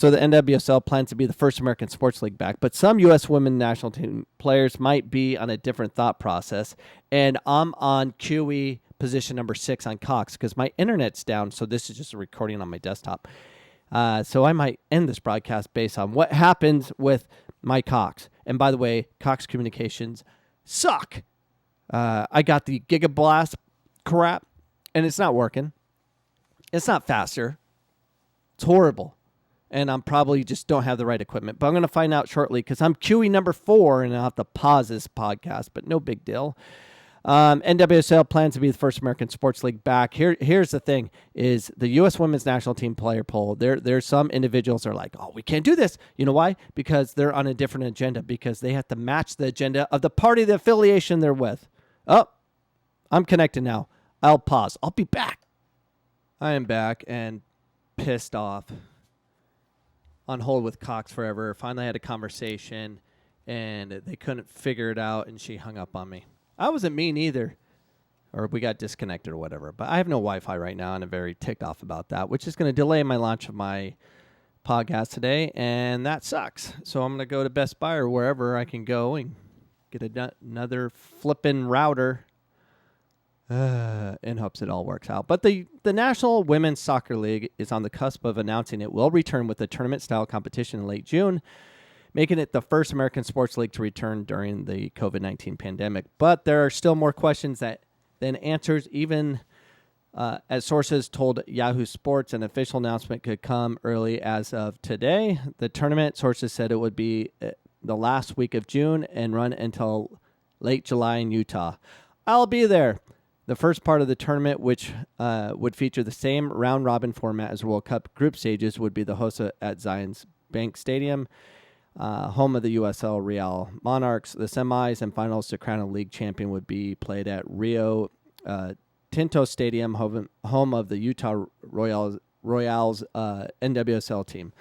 So the NWSL plans to be the first American sports league back, but some U.S. women national team players might be on a different thought process. And I'm on QE position number 6 on Cox because my internet's down, so this is just a recording on my desktop. So I might end this broadcast based on what happens with my Cox. And by the way, Cox Communications suck. I got the Gigablast crap, and it's not working. It's not faster. It's horrible. And I'm probably just don't have the right equipment. But I'm going to find out shortly because I'm QE number 4, and I'll have to pause this podcast, but no big deal. NWSL plans to be the first American sports league back. Here's the thing: is the U.S. women's national team player poll. There's some individuals that are like, oh, we can't do this. You know why? Because they're on a different agenda. Because they have to match the agenda of the party, the affiliation they're with. Oh, I'm connected now. I'll pause. I'll be back. I am back and pissed off. On hold with Cox forever. Finally had a conversation, and they couldn't figure it out, and she hung up on me. I wasn't mean either, or we got disconnected or whatever. But I have no Wi-Fi right now, and I'm very ticked off about that, which is going to delay my launch of my podcast today, and that sucks. So I'm going to go to Best Buy or wherever I can go and get another flippin' router in hopes it all works out. But the National Women's Soccer League is on the cusp of announcing it will return with a tournament-style competition in late June, making it the first American sports league to return during the COVID-19 pandemic. But there are still more questions than answers, even as sources told Yahoo Sports. An official announcement could come early as of today. The tournament, sources said it would be the last week of June and run until late July in Utah. I'll be there. The first part of the tournament, which would feature the same round-robin format as World Cup group stages, would be the host at Zions Bank Stadium, home of the USL Real Monarchs. The semis and finals to crown a league champion would be played at Rio Tinto Stadium, home of the Utah Royals NWSL team.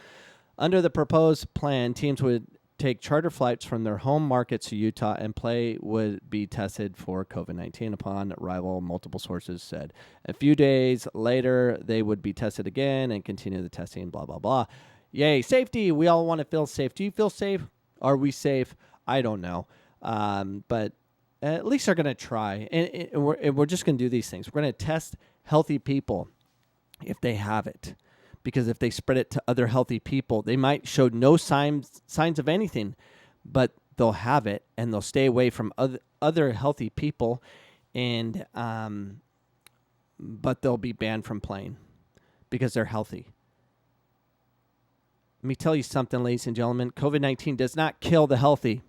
Under the proposed plan, teams would take charter flights from their home markets to Utah, and play would be tested for COVID-19 upon arrival, multiple sources said. A few days later, they would be tested again and continue the testing, blah, blah, blah. Yay, safety. We all want to feel safe. Do you feel safe? Are we safe? I don't know. But at least they're going to try. And we're just going to do these things. We're going to test healthy people if they have it. Because if they spread it to other healthy people, they might show no signs of anything, but they'll have it and they'll stay away from other healthy people, and but they'll be banned from playing because they're healthy. Let me tell you something, ladies and gentlemen. COVID-19 does not kill the healthy.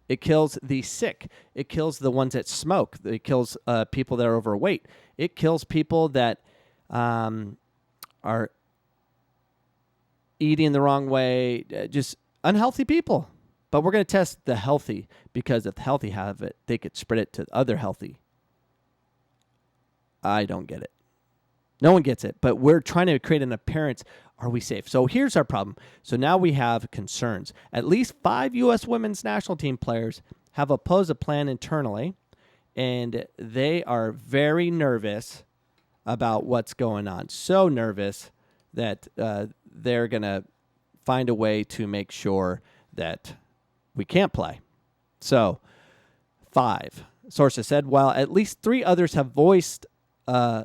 It kills the sick. It kills the ones that smoke. It kills people that are overweight. It kills people that are eating the wrong way, just unhealthy people. But we're going to test the healthy, because if the healthy have it, they could spread it to other healthy. I don't get it. No one gets it, but we're trying to create an appearance. Are we safe? So here's our problem. So now we have concerns. At least 5 U.S. women's national team players have opposed a plan internally, and they are very nervous about what's going on. So nervous that they're going to find a way to make sure that we can't play. So, 5 sources said, while at least 3 others have voiced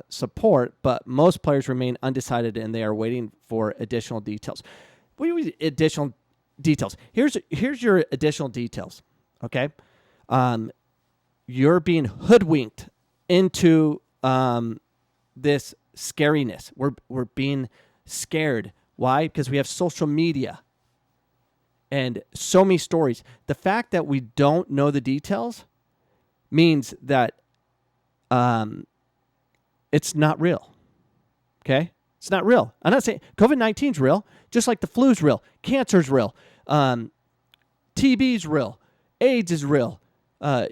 support, but most players remain undecided and they are waiting for additional details. What do you mean additional details? Here's your additional details, okay? You're being hoodwinked into this scariness. We're being scared. Why? Because we have social media and so many stories. The fact that we don't know the details means that it's not real. Okay? It's not real. I'm not saying COVID-19 is real, just like the flu's real. Cancer's real. TB's real. AIDS is real.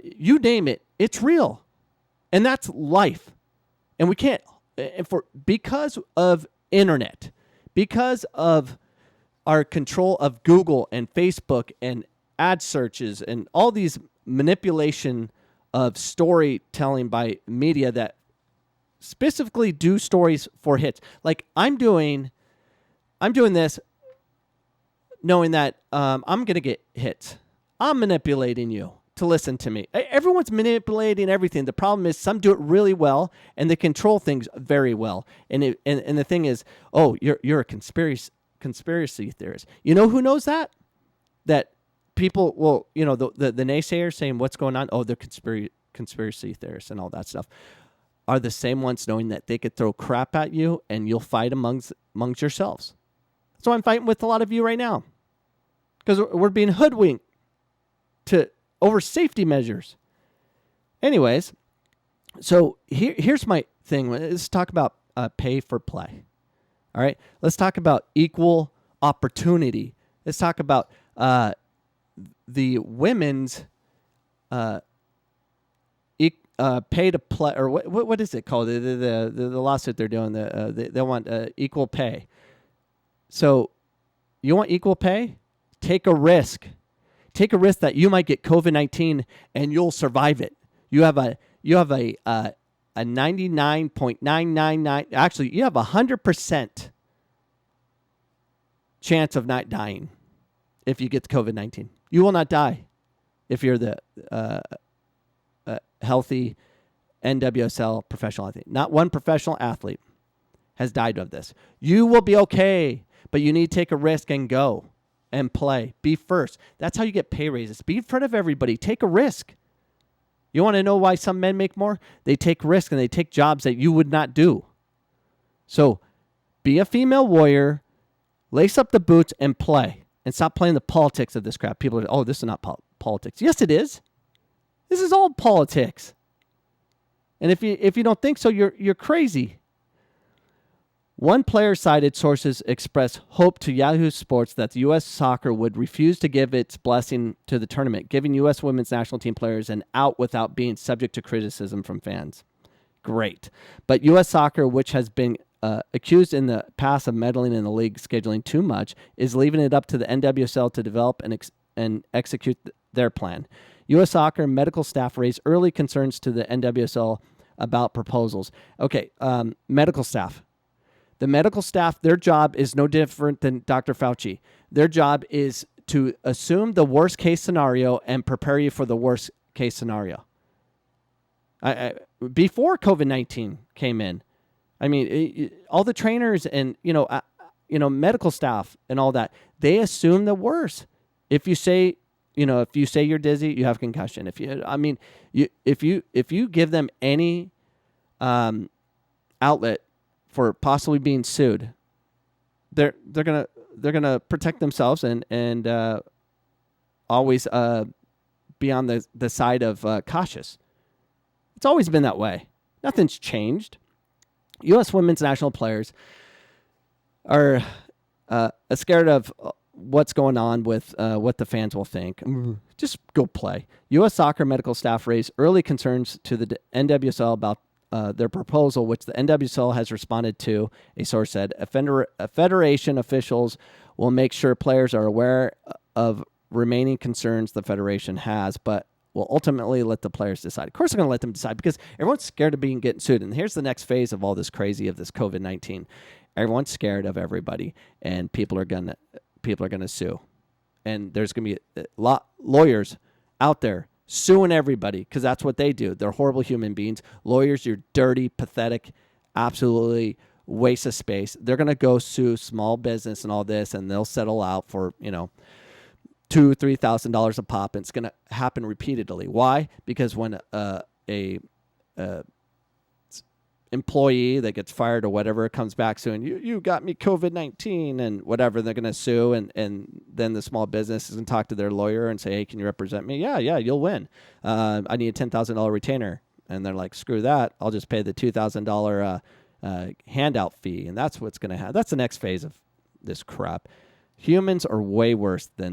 You name it, it's real. And that's life. And we can't, because of internet, because of our control of Google and Facebook and ad searches and all these manipulation of storytelling by media that specifically do stories for hits. Like I'm doing this knowing that I'm going to get hits. I'm manipulating you to listen to me. Everyone's manipulating everything. The problem is some do it really well, and they control things very well. And the thing is, oh, you're a conspiracy theorist. You know who knows that? That people, well, the naysayers saying what's going on, oh, they're conspiracy theorists and all that stuff, are the same ones knowing that they could throw crap at you and you'll fight amongst yourselves. So I'm fighting with a lot of you right now because we're being hoodwinked over safety measures. Anyways, so here's my thing. Let's talk about pay for play. All right, let's talk about equal opportunity. Let's talk about the women's pay to play, or what is it called? The lawsuit they're doing. They want equal pay. So you want equal pay? Take a risk. Take a risk that you might get COVID-19 and you'll survive it. You have a 99.999. Actually, you have 100% chance of not dying if you get COVID-19. You will not die if you're the healthy NWSL professional athlete. Not one professional athlete has died of this. You will be okay, but you need to take a risk and go and play. Be first. That's how you get pay raises. Be in front of everybody. Take a risk. You want to know why some men make more? They take risks and they take jobs that you would not do. So be a female warrior, lace up the boots, and play. And stop playing the politics of this crap. People are, oh, this is not politics. Yes, it is. This is all politics. And if you don't think so, you're crazy. One player-cited sources expressed hope to Yahoo Sports that the U.S. Soccer would refuse to give its blessing to the tournament, giving U.S. women's national team players an out without being subject to criticism from fans. Great. But U.S. Soccer, which has been accused in the past of meddling in the league scheduling too much, is leaving it up to the NWSL to develop and execute their plan. U.S. Soccer medical staff raised early concerns to the NWSL about proposals. Okay, medical staff. The medical staff, their job is no different than Dr. Fauci. Their job is to assume the worst case scenario and prepare you for the worst case scenario. Before COVID-19 came in, I mean, all the trainers and medical staff and all that, they assume the worst. If you say you're dizzy, you have concussion. If you give them any outlet for possibly being sued, they're gonna protect themselves and always be on the side of cautious. It's always been that way. Nothing's changed. U.S. women's national players are scared of what's going on with what the fans will think. Just go play. U.S. Soccer medical staff raised early concerns to the NWSL about their proposal, which the NWSL has responded to. A source said, federation officials will make sure players are aware of remaining concerns the federation has, but will ultimately let the players decide. Of course, they're going to let them decide because everyone's scared of getting sued. And here's the next phase of all this crazy of this COVID-19. Everyone's scared of everybody, and people are going to sue. And there's going to be a lot lawyers out there suing everybody because that's what they do. They're horrible human beings. Lawyers, you're dirty, pathetic, absolutely waste of space. They're going to go sue small business and all this, and they'll settle out for, $2,000-$3,000 a pop. And it's going to happen repeatedly. Why? Because when a employee that gets fired or whatever comes back soon, you got me COVID-19 and whatever, they're going to sue, and then the small business is going to talk to their lawyer and say, hey, can you represent me? Yeah, you'll win. I need a $10,000 retainer. And they're like, screw that. I'll just pay the $2,000 handout fee. And that's what's going to happen. That's the next phase of this crap. Humans are way worse than